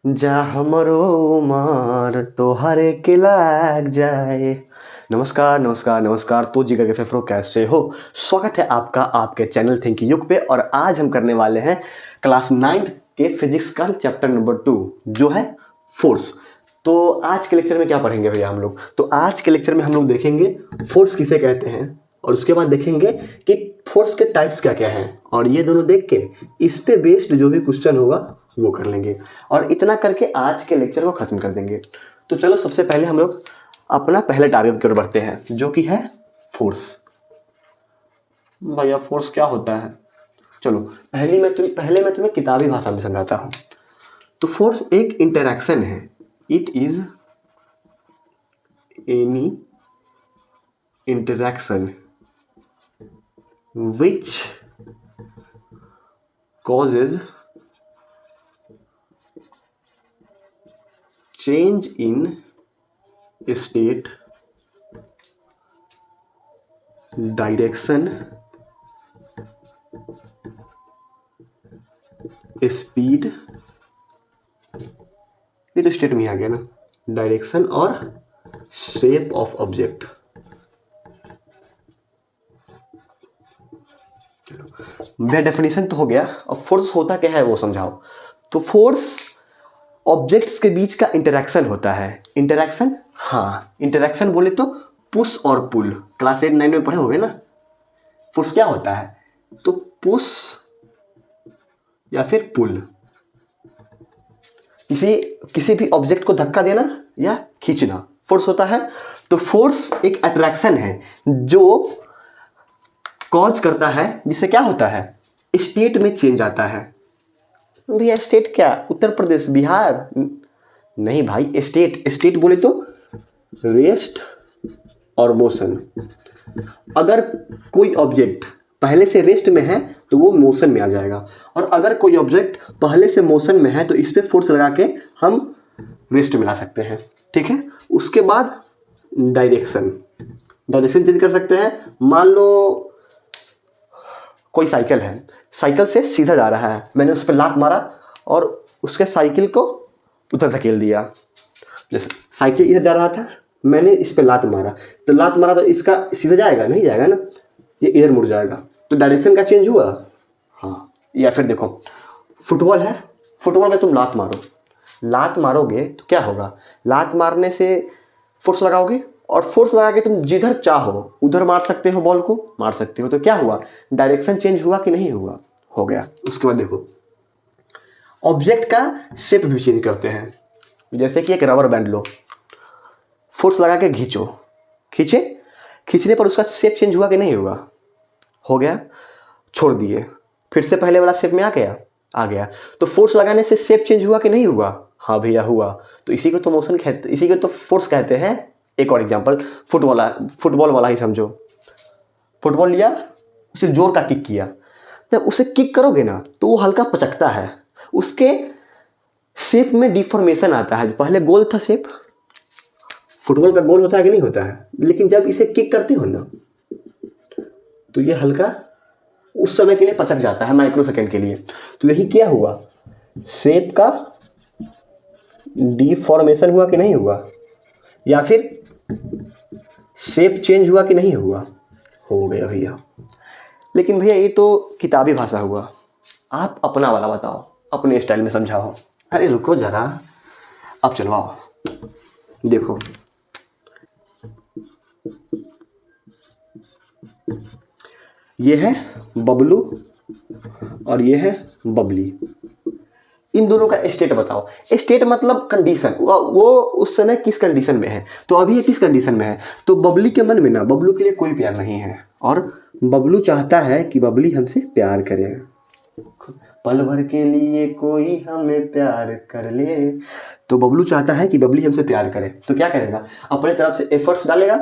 जा हमरो उमर तोहरे के लाग जाए। नमस्कार नमस्कार नमस्कार, तो जिगर के फेफड़ों कैसे हो। स्वागत है आपका आपके चैनल थिंक युग पे। और आज हम करने वाले हैं क्लास 9th के फिजिक्स का चैप्टर नंबर 2 जो है फोर्स। तो आज के लेक्चर में क्या पढ़ेंगे भैया हम लोग? तो आज के लेक्चर में हम लोग देखेंगे फोर्स किसे कहते हैं, और उसके बाद देखेंगे कि फोर्स के टाइप्स क्या क्या हैं, और ये दोनों देख के इस पे बेस्ड जो भी क्वेश्चन होगा वो कर लेंगे, और इतना करके आज के लेक्चर को ख़त्म कर देंगे। तो चलो सबसे पहले हम लोग अपना पहले टारगेट की ओर बढ़ते हैं, जो कि है फोर्स। भैया फोर्स क्या होता है? चलो पहले मैं तुम्हें किताबी भाषा में समझाता हूँ। तो फोर्स एक इंटरैक्शन है। It is any interaction which causes change in state, direction, speed, ये तो स्टेट में आ गया ना, डायरेक्शन और शेप ऑफ ऑब्जेक्ट। वह डेफिनेशन तो हो गया, अब फोर्स होता क्या है वो समझाओ। तो फोर्स ऑब्जेक्ट्स के बीच का इंटरैक्शन होता है। इंटरैक्शन, हाँ इंटरैक्शन बोले तो पुश और पुल, क्लास 8-9 में पढ़े होंगे ना। फोर्स क्या होता है? तो पुश या फिर पुल, किसी भी ऑब्जेक्ट को धक्का देना या खींचना फोर्स होता है। तो फोर्स एक अट्रैक्शन है जो कॉज करता है, जिससे क्या होता है, स्टेट में चेंज आता है। भैया स्टेट क्या, उत्तर प्रदेश, बिहार? नहीं भाई, स्टेट बोले तो रेस्ट और मोशन। अगर कोई ऑब्जेक्ट पहले से रेस्ट में है तो वो मोशन में आ जाएगा, और अगर कोई ऑब्जेक्ट पहले से मोशन में है तो इस पर फोर्स लगा के हम रेस्ट में ला सकते हैं। ठीक है, उसके बाद डायरेक्शन चेंज कर सकते हैं। मान लो कोई साइकिल है, साइकिल से सीधा जा रहा है, मैंने उस पर लात मारा और उसके साइकिल को उधर धकेल दिया। जैसे साइकिल इधर जा रहा था, मैंने इस पर लात मारा तो इसका सीधा जाएगा? नहीं जाएगा ना, ये इधर मुड़ जाएगा। तो डायरेक्शन का चेंज हुआ। हाँ, या फिर देखो फुटबॉल है, फुटबॉल में तुम लात मारोगे तो क्या होगा, लात मारने से फोर्स लगाओगे, और फोर्स लगा के तुम जिधर चाहो उधर मार सकते हो, बॉल को मार सकते हो। तो क्या हुआ, डायरेक्शन चेंज हुआ कि नहीं हुआ? हो गया। उसके बाद देखो ऑब्जेक्ट का शेप भी चेंज करते हैं। जैसे कि एक रबर बैंड लो, फोर्स लगा के खींचने पर उसका शेप चेंज हुआ कि नहीं हुआ? हो गया। छोड़ दिए, फिर से पहले वाला शेप में आ गया। तो फोर्स लगाने से शेप चेंज हुआ कि नहीं हुआ? हाँ भैया हुआ। तो इसी को तो फोर्स कहते हैं। एक और एग्जांपल, फुटबॉल वाला ही समझो। फुटबॉल लिया, उसे जोर का किक किया, जब उसे किक करोगे ना तो वो हल्का पचकता है, उसके शेप में डिफॉर्मेशन आता है। पहले गोल था शेप, फुटबॉल का गोल होता है कि नहीं होता है, लेकिन जब इसे किक करते हो ना तो ये हल्का उस समय के लिए पचक जाता है, माइक्रो सेकेंड के लिए। तो यही क्या हुआ, शेप का डिफॉर्मेशन हुआ कि नहीं हुआ, या फिर शेप चेंज हुआ कि नहीं हुआ? हो गया भैया। लेकिन भैया ये तो किताबी भाषा हुआ, आप अपना वाला बताओ, अपने स्टाइल में समझाओ। अरे रुको जरा, अब चलो आओ देखो। ये है बबलू और ये है बबली। इन दोनों का स्टेट बताओ। स्टेट मतलब कंडीशन, वो उस समय किस कंडीशन में है। तो अभी ये किस कंडीशन में है, तो बबली के मन में ना बबलू के लिए कोई प्यार नहीं है, और बबलू चाहता है कि बबली हमसे प्यार करे। पल भर के लिए कोई हमें प्यार कर ले। तो बबलू चाहता है कि बबली हमसे प्यार करे, तो क्या करेगा, अपने तरफ से एफर्ट्स डालेगा,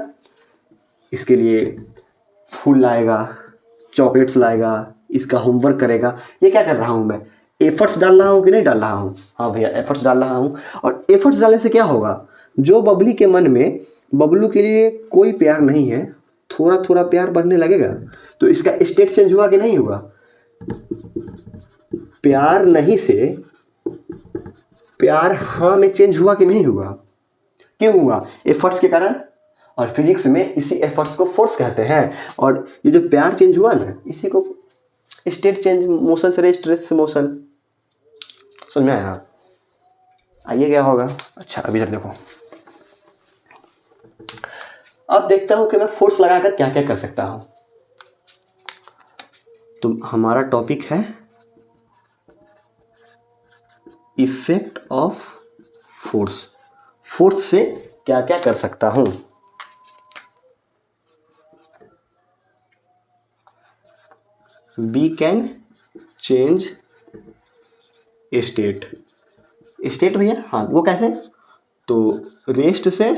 इसके लिए फूल लाएगा, चॉकलेट्स लाएगा, इसका होमवर्क करेगा। ये क्या कर रहा हूँ मैं, एफर्ट्स डाल रहा हूँ कि नहीं डाल रहा हूँ? हाँ भैया एफर्ट्स डाल रहा हूँ। और एफर्ट्स डालने से क्या होगा, जो बबली के मन में बबलू के लिए कोई प्यार नहीं है, थोड़ा थोड़ा प्यार बढ़ने लगेगा। तो इसका स्टेट चेंज हुआ कि नहीं हुआ? प्यार नहीं से प्यार हाँ में चेंज हुआ कि नहीं हुआ? क्यों हुआ? एफर्ट्स के कारण। और फिजिक्स में इसी एफर्ट्स को फोर्स कहते हैं। और ये जो प्यार चेंज हुआ ना, इसी को स्टेट चेंज, मोशन से रेस्ट, रेस्ट से मोशन। समझ में आया? आइए क्या होगा। अच्छा अभी तक देखो, अब देखता हूं कि मैं फोर्स लगाकर क्या क्या कर सकता हूं। तो हमारा टॉपिक है इफेक्ट ऑफ फोर्स। फोर्स से क्या क्या कर सकता हूं। We can change state. State भैया, हाँ वो कैसे? तो रेस्ट से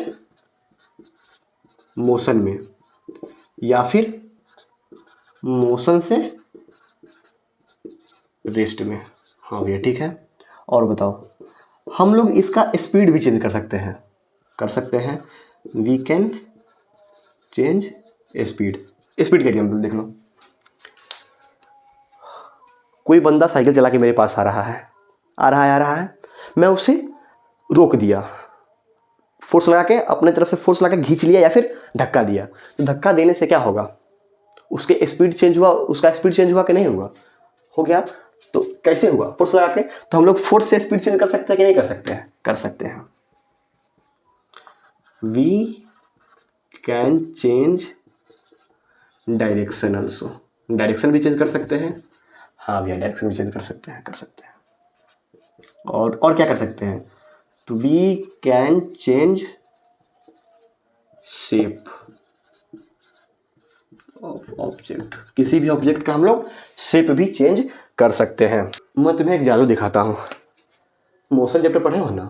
मोशन में, या फिर मोशन से रेस्ट में। हाँ भैया ठीक है। और बताओ, हम लोग इसका स्पीड भी चेंज कर सकते हैं। कर सकते हैं, we can change speed. Speed करिए, हम देख लो। कोई बंदा साइकिल चला के मेरे पास आ रहा है, मैं उसे रोक दिया, फोर्स लगा के, अपने तरफ से फोर्स लगा के खींच लिया या फिर धक्का दिया। तो धक्का देने से क्या होगा? उसके स्पीड चेंज हुआ, उसका स्पीड चेंज हुआ कि नहीं हुआ? हो गया। तो कैसे हुआ? फोर्स लगा के। तो हम लोग फोर्स से स्पीड चेंज कर सकते हैं कि नहीं कर सकते हैं? कर सकते हैं। We can change direction also. Direction भी चेंज कर सकते हैं। हाँ भैया डायरेक्शन भी चेंज कर सकते हैं, कर सकते हैं। और क्या कर सकते हैं? तो we can change shape of object. किसी भी ऑब्जेक्ट का हम लोग शेप भी चेंज कर सकते हैं। मैं तुम्हें एक जादू दिखाता हूँ। मोशन चैप्टर पढ़े हो ना?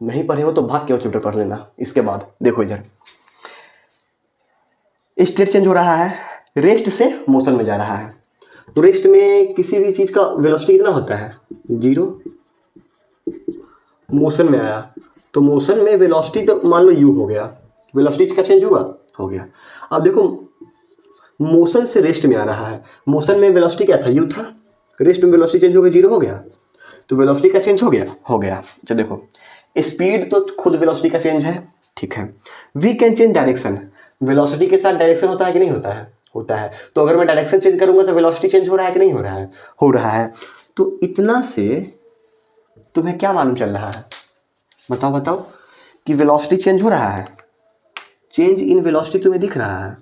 नहीं पढ़े हो तो भाग के वो चैप्टर पढ़ लेना। इसके बाद देखो, इधर स्टेट चेंज हो रहा है, रेस्ट से मोशन में जा रहा है। तो रेस्ट में किसी भी चीज़ का वेलोसिटी कितना होता है? 0। मोशन में आया तो मोशन में वेलोसिटी तो मान लो u हो गया। वेलोसिटी का चेंज हुआ? हो गया। अब देखो, मोशन से रेस्ट में आ रहा है। मोशन में वेलोसिटी क्या था? u था। रेस्ट में वेलोसिटी चेंज हो गया, 0 हो गया। तो वेलोसिटी का चेंज हो गया? हो गया। अच्छा देखो, स्पीड तो खुद वेलोसिटी का चेंज है, ठीक है। We can change direction. Velocity के साथ डायरेक्शन होता है कि नहीं होता है? होता है। तो अगर मैं डायरेक्शन चेंज करूंगा तो वेलोसिटी चेंज हो रहा है कि नहीं हो रहा है? हो रहा है। तो इतना से तुम्हें क्या मालूम चल रहा है? बताओ बताओ कि वेलोसिटी चेंज हो रहा है। चेंज इन वेलोसिटी तुम्हें दिख रहा है?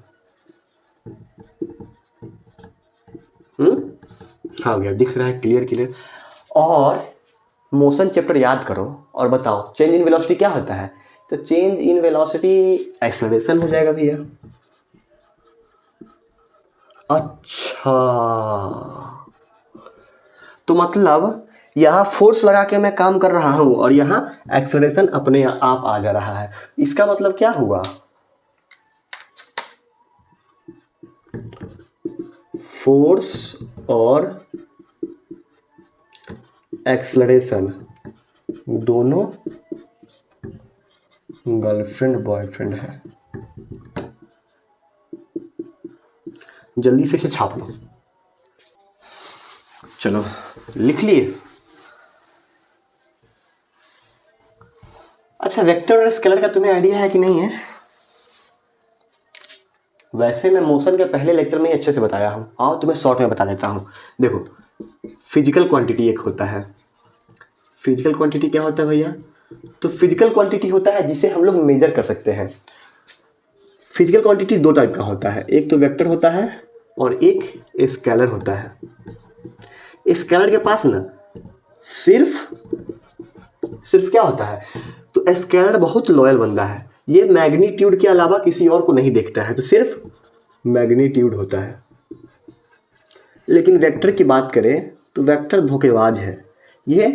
हाँ भैया दिख रहा है, क्लियर क्लियर। और मोशन चैप्टर याद करो और बताओ चेंज इन वेलोसिटी क्या होता है? तो चेंज इन वेलोसिटी एक्सेलरेशन हो जाएगा भैया। अच्छा, तो मतलब यहाँ फोर्स लगा के मैं काम कर रहा हूँ और यहाँ एक्सेलरेशन अपने आप आ जा रहा है। इसका मतलब क्या हुआ? फोर्स और एक्सेलरेशन दोनों गर्लफ्रेंड बॉयफ्रेंड है। जल्दी से इसे छाप लो। चलो लिख लिए। अच्छा, वेक्टर और स्केलर का तुम्हें आइडिया है कि नहीं है? वैसे मैं मोशन के पहले लेक्चर में ही अच्छे से बताया हूँ। आओ तुम्हें शॉर्ट में बता देता हूँ। देखो, फिजिकल क्वांटिटी एक होता है। फिजिकल क्वांटिटी क्या होता है भैया? तो फिजिकल क्वांटिटी होता है जिसे हम लोग मेजर कर सकते हैं। फिजिकल क्वांटिटी दो टाइप का होता है, एक तो वेक्टर होता है और एक स्केलर होता है। स्केलर के पास ना सिर्फ क्या होता है? तो स्केलर बहुत लॉयल बंदा है। ये मैग्नीट्यूड के अलावा किसी और को नहीं देखता है, तो सिर्फ मैग्नीट्यूड होता है। लेकिन वेक्टर की बात करें तो वेक्टर धोखेबाज है। ये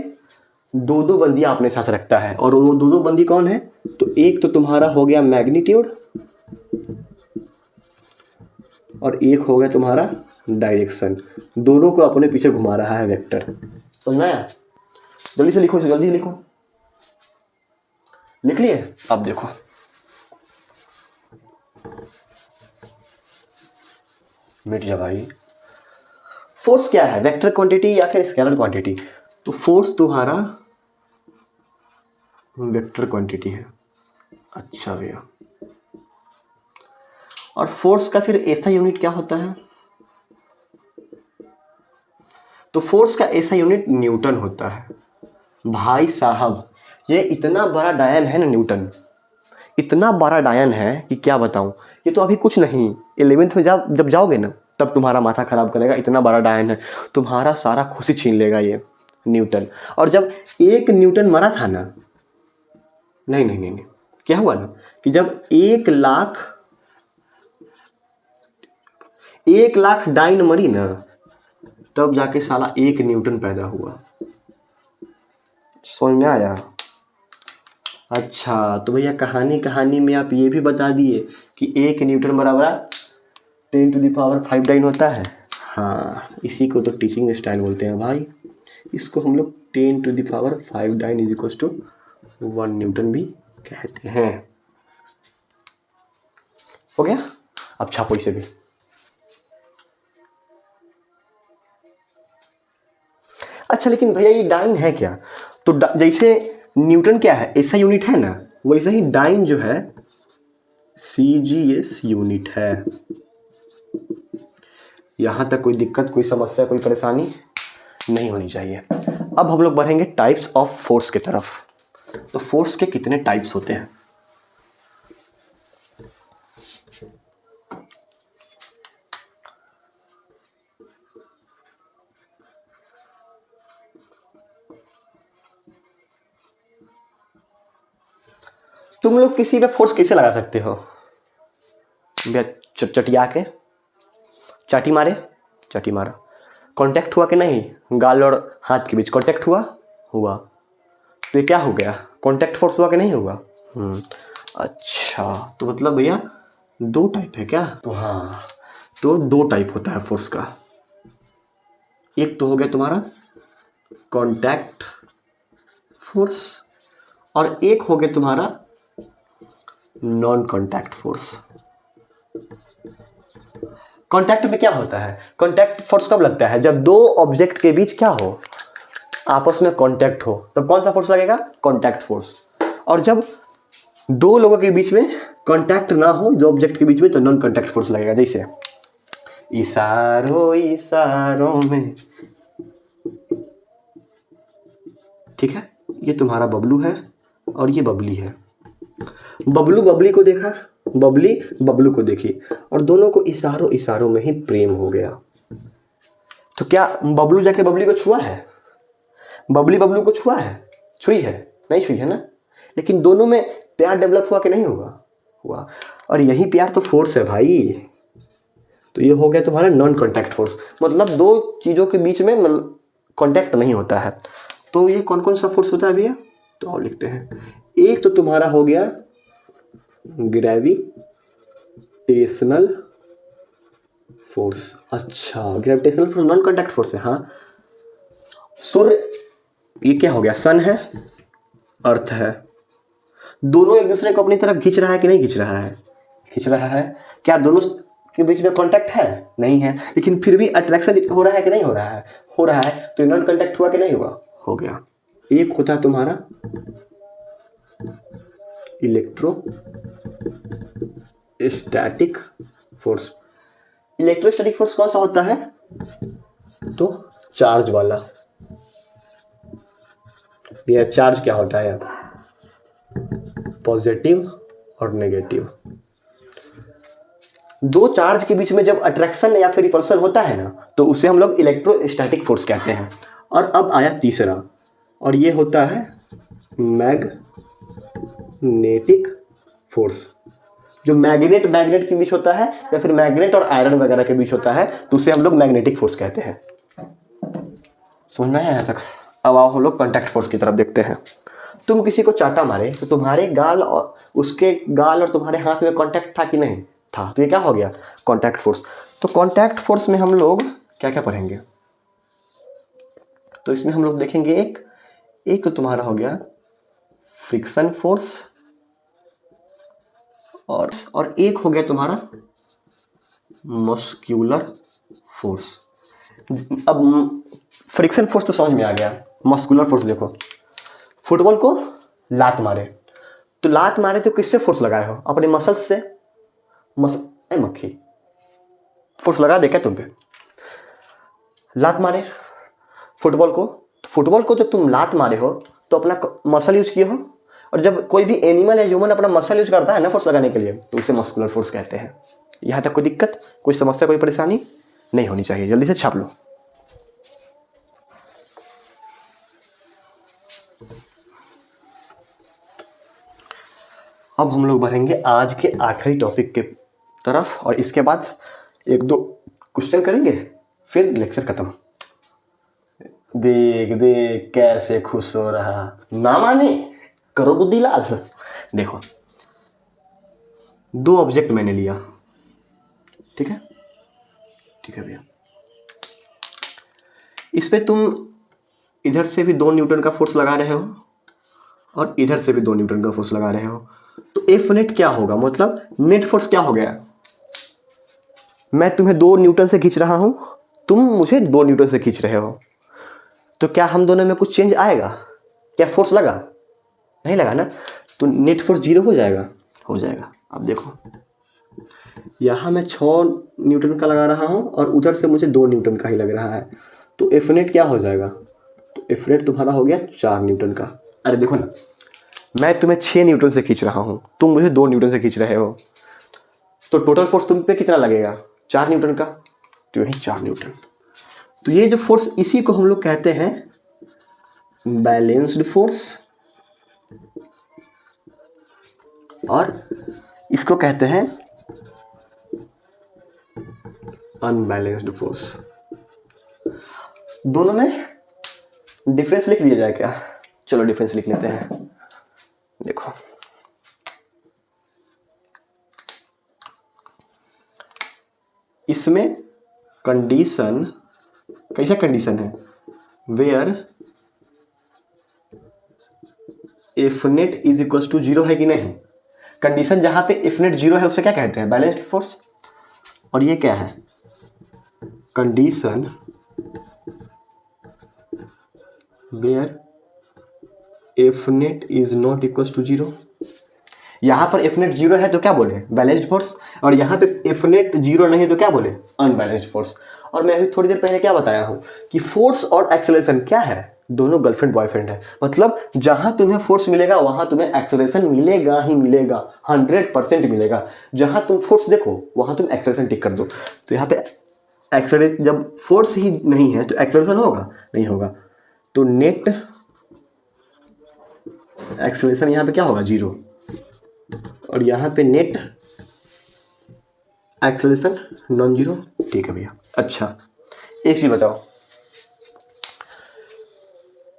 दो दो बंदियां अपने साथ रखता है। और वो दो दो बंदी कौन है? तो एक तो तुम्हारा हो गया मैग्नीट्यूड और एक हो गया तुम्हारा डायरेक्शन। दोनों को अपने पीछे घुमा रहा है वेक्टर। समझ में आया? जल्दी से लिखो, जल्दी लिखो। लिख लिए? अब देखो, मिट जा भाई। फोर्स क्या है? वेक्टर क्वांटिटी या फिर स्केलर क्वांटिटी? तो फोर्स तुम्हारा वेक्टर क्वांटिटी है। अच्छा भैया, और फोर्स का फिर ऐसा यूनिट क्या होता है? तो फोर्स का ऐसा यूनिट न्यूटन होता है। भाई साहब, ये इतना बड़ा डायन है ना न्यूटन, इतना बड़ा डायन है कि क्या बताऊं। ये तो अभी कुछ नहीं, 11th में जब जाओगे ना तब तुम्हारा माथा खराब करेगा। इतना बड़ा डायन है, तुम्हारा सारा खुशी छीन लेगा ये न्यूटन। और जब एक न्यूटन मरा था ना, नहीं नहीं नहीं नहीं, क्या हुआ ना कि जब 1 लाख डाइन मरी ना, तब जाके साला 1 न्यूटन पैदा हुआ। समझ में आया? अच्छा, तो भैया कहानी में आप ये भी बता दिए कि 1 न्यूटन बराबर 10⁵ डाइन होता है। हाँ, इसी को तो टीचिंग स्टाइल बोलते हैं भाई। इसको हम लोग 10⁵ dyne is equal to 1 newton भी कहते हैं। हो गया? अब छापो इसे भी। अच्छा, लेकिन भैया ये डाइन है क्या? तो जैसे न्यूटन क्या है, ऐसा यूनिट है ना, वैसे ही डाइन जो है CGS यूनिट है। यहां तक कोई दिक्कत, कोई समस्या, कोई परेशानी नहीं होनी चाहिए। अब हम लोग बढ़ेंगे टाइप्स ऑफ फोर्स की तरफ। तो फोर्स के कितने टाइप्स होते हैं? तुम लोग किसी पे फोर्स कैसे लगा सकते हो? चटिया के चाटी मारा, कांटेक्ट हुआ कि नहीं? गाल और हाथ के बीच कांटेक्ट हुआ। तो ये क्या हो गया? कांटेक्ट फोर्स हुआ कि नहीं हुआ? अच्छा, तो मतलब भैया 2 टाइप है क्या? तो हाँ, तो 2 टाइप होता है फोर्स का। एक तो हो गया तुम्हारा कांटेक्ट फोर्स, और एक हो गया तुम्हारा नॉन कांटेक्ट फोर्स। कांटेक्ट में क्या होता है? कांटेक्ट फोर्स कब लगता है? जब 2 ऑब्जेक्ट के बीच क्या हो, आपस में कांटेक्ट हो, तब कौन सा फोर्स लगेगा? Contact force. और जब 2 लोगों के बीच में कांटेक्ट ना हो, 2 ऑब्जेक्ट के बीच में, तो नॉन कांटेक्ट फोर्स लगेगा। जैसे इशारों इशारों में, ठीक है? ये तुम्हारा बबलू है और ये बबली है। बबलू बबली को देखा, बबली बबलू को देखी, और दोनों को इशारों इशारों में ही प्रेम हो गया। तो क्या बबलू जाके बबली को छुआ है? बबली बबलू को छुआ है? छुई है? नहीं छुई है ना। लेकिन दोनों में प्यार डेवलप हुआ कि नहीं हुआ। और यही प्यार तो फोर्स है भाई। तो ये हो गया तुम्हारा नॉन कांटेक्ट फोर्स, मतलब 2 चीज़ों के बीच में कांटेक्ट नहीं होता है। तो ये कौन कौन सा फोर्स होता है भैया? तो और लिखते हैं। एक तो तुम्हारा हो गया ग्रेविटेशनल फोर्स। अच्छा, gravitational force non contact force है। हाँ, सूर्य, ये क्या हो गया? सन है, अर्थ है, दोनों एक दूसरे को अपनी तरफ खींच रहा है कि नहीं खींच रहा है? खींच रहा है। क्या दोनों के बीच में कांटेक्ट है? नहीं है, लेकिन फिर भी अट्रैक्शन हो रहा है कि नहीं हो रहा है? हो रहा है। तो नॉन कांटेक्ट हुआ कि नहीं हुआ? हो गया। एक होता तुम्हारा इलेक्ट्रोस्टैटिक फोर्स। इलेक्ट्रोस्टैटिक फोर्स कौन सा होता है? तो चार्ज वाला। ये चार्ज क्या होता है? पॉजिटिव और नेगेटिव। 2 चार्ज के बीच में जब अट्रैक्शन या फिर रिपल्सन होता है ना, तो उसे हम लोग इलेक्ट्रोस्टैटिक फोर्स कहते हैं। और अब आया तीसरा, और ये होता है मैग्नेटिक फोर्स। जो मैग्नेट के बीच होता है, या फिर मैग्नेट और आयरन वगैरह के बीच होता है, तो उसे हम लोग मैग्नेटिक फोर्स कहते हैं। समझ में आया यहाँ तक? अब आओ हम लोग कांटेक्ट फोर्स की तरफ देखते हैं। तुम किसी को चाटा मारे, तो तुम्हारे गाल और उसके गाल और तुम्हारे हाथ में कांटेक्ट था कि नहीं था? तो ये क्या हो गया? Contact force. तो कांटेक्ट फोर्स में हम लोग क्या क्या पढ़ेंगे? तो इसमें हम लोग देखेंगे एक तो तुम्हारा हो गया फ्रिक्शन फोर्स, और एक हो गया तुम्हारा मस्कुलर फोर्स। अब फ्रिक्शन फोर्स तो समझ में आ गया। मस्कुलर फोर्स देखो, फुटबॉल को लात मारे, तो लात मारे तो किससे फोर्स लगाए हो? अपने मसल्स से। मक्खी फोर्स लगा दे क्या तुम पे? लात मारे फुटबॉल को, तो फुटबॉल को जब तुम लात मारे हो तो अपना मसल यूज किए हो, और जब कोई भी एनिमल या ह्यूमन अपना मसल यूज करता है ना फोर्स लगाने के लिए, तो उसे मस्कुलर फोर्स कहते हैं। यहाँ तक कोई दिक्कत, कोई समस्या, कोई परेशानी नहीं होनी चाहिए। जल्दी से छाप लो। अब हम लोग बढ़ेंगे आज के आखिरी टॉपिक के तरफ, और इसके बाद 1-2 क्वेश्चन करेंगे, फिर लेक्चर खत्म। देख देख कैसे खुश हो रहा, ना माने करो बुद्धि लाल। देखो 2 ऑब्जेक्ट मैंने लिया, ठीक है, ठीक है भैया। इस पे तुम इधर से भी 2 न्यूटन का फोर्स लगा रहे हो और इधर से भी 2 न्यूटन का फोर्स लगा रहे हो, तो एफ नेट क्या होगा? मतलब नेट फोर्स क्या हो गया? मैं तुम्हें 2 न्यूटन से खींच रहा हूं, तुम मुझे 2 न्यूटन से खींच रहे हो, तो क्या हम दोनों में कुछ चेंज आएगा? क्या फोर्स लगा? नहीं लगा ना, तो नेट फोर्स 0 हो जाएगा, हो जाएगा। अब देखो यहाँ मैं 6 न्यूटन का लगा रहा हूँ और उधर से मुझे 2 न्यूटन का ही लग रहा है, तो एफ नेट क्या हो जाएगा? तो एफ नेट तुम्हारा हो गया 4 न्यूटन का। अरे देखो ना, मैं तुम्हें 6 न्यूटन से खींच रहा हूँ, तुम मुझे 2 न्यूटन से खींच रहे हो, तो टोटल फोर्स तुम पे कितना लगेगा? 4 न्यूटन का, तो यही 4 न्यूटन। तो ये जो फोर्स, इसी को हम लोग कहते हैं बैलेंस्ड फोर्स, और इसको कहते हैं अनबैलेंस्ड फोर्स। दोनों में डिफरेंस लिख लिया जाए क्या? चलो डिफरेंस लिख लेते हैं। देखो इसमें कंडीशन, कैसा कंडीशन है? Where F net is equal to 0 है कि नहीं? कंडीशन जहां पे एफ नेट 0 है उसे क्या कहते हैं? Balanced force. और ये क्या है? Condition where F net is not equal to 0। यहां पर एफ नेट 0 है तो क्या बोले? Balanced force. और यहां पे एफ नेट 0 नहीं तो क्या बोले? Unbalanced force. और मैं अभी थोड़ी देर पहले क्या बताया हूं कि फोर्स और एक्सेलरेशन क्या है? दोनों गर्लफ्रेंड बॉयफ्रेंड है। मतलब जहां तुम्हें फोर्स मिलेगा वहां तुम्हें एक्सेलरेशन मिलेगा ही मिलेगा, 100% मिलेगा। जहां तुम फोर्स देखो वहां तुम एक्सेलरेशन टिक कर दो। तो यहाँ पे एक्सेलरेशन, जब फोर्स ही नहीं है तो एक्सेलरेशन होगा? नहीं होगा। तो नेट एक्सेलरेशन यहाँ पे क्या होगा? 0। और यहाँ पे नेट एक्सेलरेशन नॉन जीरो। ठीक है भैया। अच्छा एक चीज बताओ,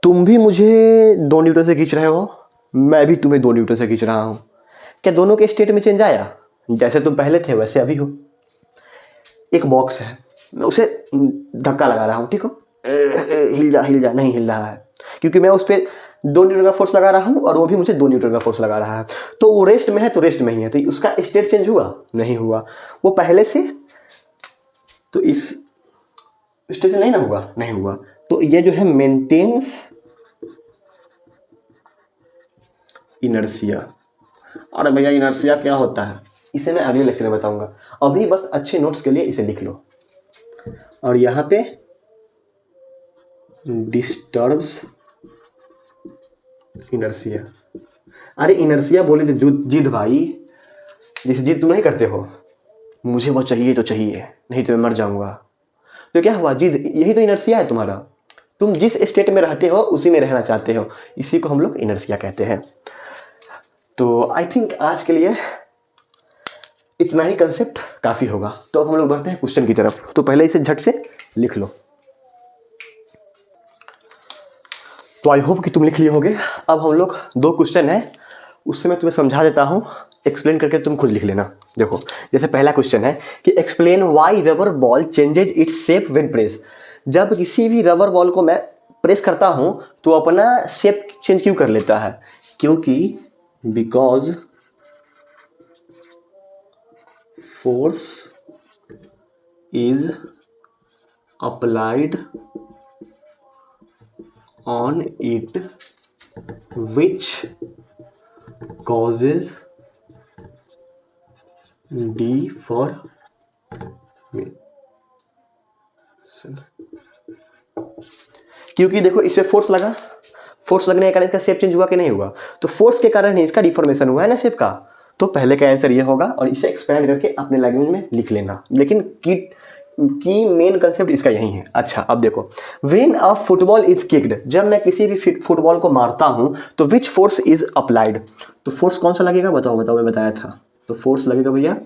तुम भी मुझे 2 न्यूटन से खींच रहे हो, मैं भी तुम्हें 2 न्यूटन से खींच रहा हूं, क्या दोनों के स्टेट में चेंज आया? जैसे तुम पहले थे वैसे अभी हो। एक बॉक्स है, मैं उसे धक्का लगा रहा हूं, ठीक हो, हिल जा हिल जा, नहीं हिल रहा है क्योंकि मैं उस पर 2 न्यूटन का फोर्स लगा रहा हूं और वो भी मुझे 2 न्यूटन का फोर्स लगा रहा है। तो वो रेस्ट में है तो रेस्ट में ही है, तो उसका स्टेट चेंज हुआ? नहीं हुआ। वो पहले से, तो इस स्टेट से नहीं ना हुआ? नहीं हुआ। तो ये जो है मेंटेन्स इनर्शिया। अरे भैया इनर्शिया क्या होता है इसे मैं अगले लेक्चर में बताऊंगा, अभी बस अच्छे नोट्स के लिए इसे लिख लो। और यहाँ पे डिस्टर्ब्स इनर्शिया। अरे इनर्शिया बोले तो जिद भाई, जैसे जिद तुम नहीं करते हो, मुझे वो चाहिए तो चाहिए नहीं तो मैं मर जाऊंगा, तो क्या हुआ? जिद, यही तो इनर्शिया है तुम्हारा। तुम जिस स्टेट में रहते हो उसी में रहना चाहते हो, इसी को हम लोग इनर्शिया कहते हैं। तो आई थिंक आज के लिए इतना ही कंसेप्ट काफ़ी होगा। तो अब हम लोग बढ़ते हैं क्वेश्चन की तरफ। तो पहले इसे झट से लिख लो। तो आई होप कि तुम लिख लिए होगे। अब हम लोग 2 क्वेश्चन है, उससे मैं तुम्हें समझा देता हूँ, एक्सप्लेन करके तुम खुद लिख लेना। देखो जैसे पहला क्वेश्चन है कि explain why rubber ball changes its shape when press. जब किसी भी रबर बॉल को मैं प्रेस करता हूँ तो अपना शेप चेंज क्यों कर लेता है? क्योंकि because force is applied on it which causes deformation, क्योंकि देखो इस पे फोर्स लगा, फोर्स लगने के कारण इसका शेप चेंज हुआ कि नहीं हुआ, तो फोर्स के कारण ही इसका डिफॉर्मेशन हुआ है ना शेप का। तो पहले का आंसर ये होगा और इसे एक्सपेंड करके अपने लैंग्वेज में लिख लेना, लेकिन की मेन कंसेप्ट इसका यही है। अच्छा अब देखो, when a football is kicked, जब मैं किसी भी फुटबॉल को मारता हूं तो विच फोर्स इज अप्लाइड, तो फोर्स कौन सा लगेगा बताओ बताओ, मैं बताया था। तो फोर्स लगेगा भैया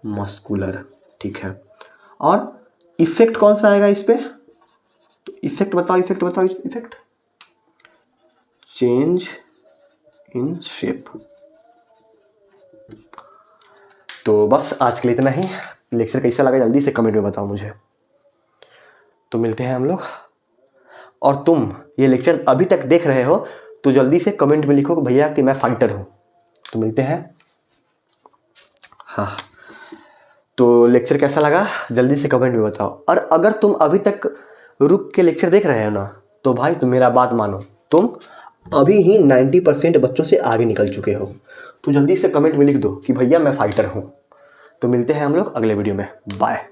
मस्कुलर, ठीक है। और इफेक्ट कौन सा आएगा इस पे, तो इफेक्ट बताओ, इफेक्ट बताओ, इफेक्ट चेंज इन शेप। तो बस आज के लिए इतना ही। लेक्चर कैसा लगा जल्दी से कमेंट में बताओ मुझे। तो मिलते हैं हम लोग, और तुम ये लेक्चर अभी तक देख रहे हो तो जल्दी से कमेंट में लिखो कि भैया कि मैं फाइटर हूँ। तो मिलते हैं, हाँ। तो लेक्चर कैसा लगा जल्दी से कमेंट में बताओ। और अगर तुम अभी तक रुक के लेक्चर देख रहे हो ना, तो भाई तुम मेरा बात मानो, तुम अभी ही 90% बच्चों से आगे निकल चुके हो। तो जल्दी से कमेंट में लिख दो कि भैया मैं फाइटर हूँ। तो मिलते हैं हम लोग अगले वीडियो में, बाय।